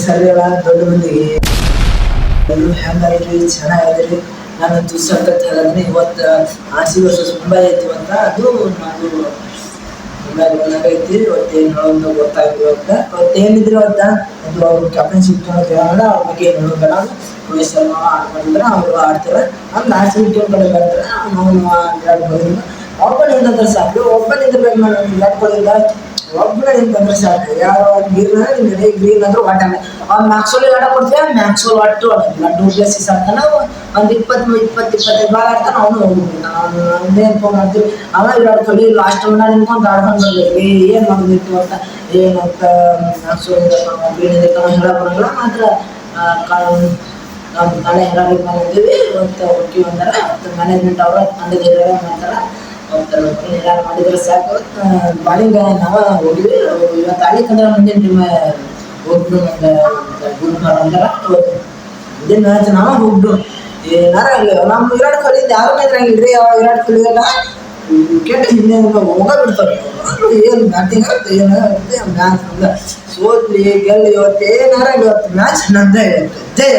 ಸರಿಯಲ್ಲ ದೊಡ್ಡ ಮಂದಿಗೆ ಎಲ್ಲರೂ ಹೆಂಗಾದ್ರಿ ಚೆನ್ನಾಗಿದ್ರಿ. ನಾನಂತೂ ಸಖತ್ ಹೇಳೋದ್ರೆ ಇವತ್ತು ಆಸಿ ವರ್ಷ ಮುಂಬೈ ಐತಿ ಅಂತ ಅದು ನಾನು ಮುಂಬೈ ಬಂದಾಗ ಐತಿ. ಇವತ್ತೇನು ಹೇಳೋದು ಗೊತ್ತಾಗಿಲ್ಲ. ಇವತ್ತೇನಿದ್ರೆ ಇವತ್ತ ಅದು ಅವ್ರು ಕ್ಯಾಪ್ಟನ್ಶಿಪ್ ಹೇಳೋಣ ಅವ್ರ ಬಗ್ಗೆ ಏನು ಹೇಳೋಬೇಡ. ರೋಹಿತ್ ಶರ್ಮಾ ಆಡ್ಕೊಂಡಿದ್ರೆ ಅವರು ಆಡ್ತಾರೆ. ನಮ್ಮ ಲಾಸ್ಟ್ ವೀಕ್ ಕಡೆ ಬರ್ತಾರೆ ನಾವು ವಿರಾಟ್ ಕೊಹ್ಲಿ ಒಬ್ಬ ನಿಂತಂದ್ರೆ ಸಾಕು. ಒಬ್ಬ ನಿಂತಿರ್ಬೇಕು ನಾನು ವಿರಾಟ್ ಕೊಹ್ಲಿಯಿಂದ ಒಬ್ಬನ ನಿಂತಂದ್ರೆ ಸಾಕು. ಯಾವ ಗ್ರೀನ್ ಅಂದ್ರೆ ಒಟ್ಟಾಗ ಅವ್ನು ಮ್ಯಾಕ್ಸೋಲ್ ಆಡ ಕೊಡ್ತೀವಿ. ಮ್ಯಾಕ್ಸೋಲ್ ಒಟ್ಟು ಆಡೋದಿಲ್ಲ. ಡೂಪ್ಲೆಸಿಸ್ ಆಡ್ತಾನೆ ಒಂದು 20-25 ಬಾಲ್ ಆಡ್ತಾನೆ. ಅವನು ಹೋಗ್ಬಿಡ್ತಾನೆ. ಅವನು ಅಂದೇನು ಫೋನ್ ಮಾಡ್ತೀವಿ ಅವ ವಿರಾಟ್ ಕೊಹ್ಲಿ ಲಾಸ್ಟ್ ಟೈಮ್ನ ನಿಂತ್ಕೊಂಡು ಆಡ್ಕೊಂಡು ಬರ್ಬೇಕು. ಏನು ಮಾಡೋದಿತ್ತು ಅಂತ ಏನು ಅಂತ ಮ್ಯಾಕ್ಸೋಲ್ ಗ್ರೀನ್ ಹೇಳಕ್ ಬರೋಲ್ಲ. ಮಾತ್ರ ನಾವು ನಾಳೆ ಹೆರಾಲಿಗೆ ಬಂದಿದ್ದೀವಿ. ಇವತ್ತು ಹೋಗಿ ಬಂದಾರ ಮತ್ತು ಮ್ಯಾನೇಜ್ಮೆಂಟ್ ಅವರು ತಂಡದ ಮಾಡ್ತಾರೆ. ಏನಾರು ಮಾಡಿದ್ರೆ ಸಾಕು. ಬಾಲಿಂಗ್ ನಾವು ಹೋಗಿವಿ. ಇವತ್ತು ಆಡ್ಲಿಕ್ಕಂದ್ರೆ ಮುಂದಿನ ಟೀಮ್ ಹೋಗ್ಬಿಡು ಒಂದು ಗುರುವಾರ ಅಂತಾರೆ. ಮುಂದಿನ ಮ್ಯಾಚ್ ನಾವು ಹೋಗ್ಬಿಡು ಏನಾರ ಆಗಲಿ. ನಮ್ಮ ವಿರಾಟ್ ಕೊಹ್ಲಿ ಯಾರು ಇದ್ರಂಗಿಲ್ರಿ. ವಿರಾಟ್ ಕೊಹ್ಲಿ ಎಲ್ಲ ವಿಕೆಟ್ ಹಿಂದೆ ಹೋಗ ಬಿಡ್ತಾರೆ. ಏನು ಬ್ಯಾಟಿಂಗ್ ಆಗುತ್ತೆ ಏನಾಗುತ್ತೆ ಮ್ಯಾಚ್ ಅಂದ್ರೆ ಸೋತ್ಲಿ ಗೆಲ್ಲಿ ಇವತ್ತು ಏನಾರ ಇವತ್ತು ಮ್ಯಾಚ್ ನಂದೇ ಇರುತ್ತೆ. ಜೈ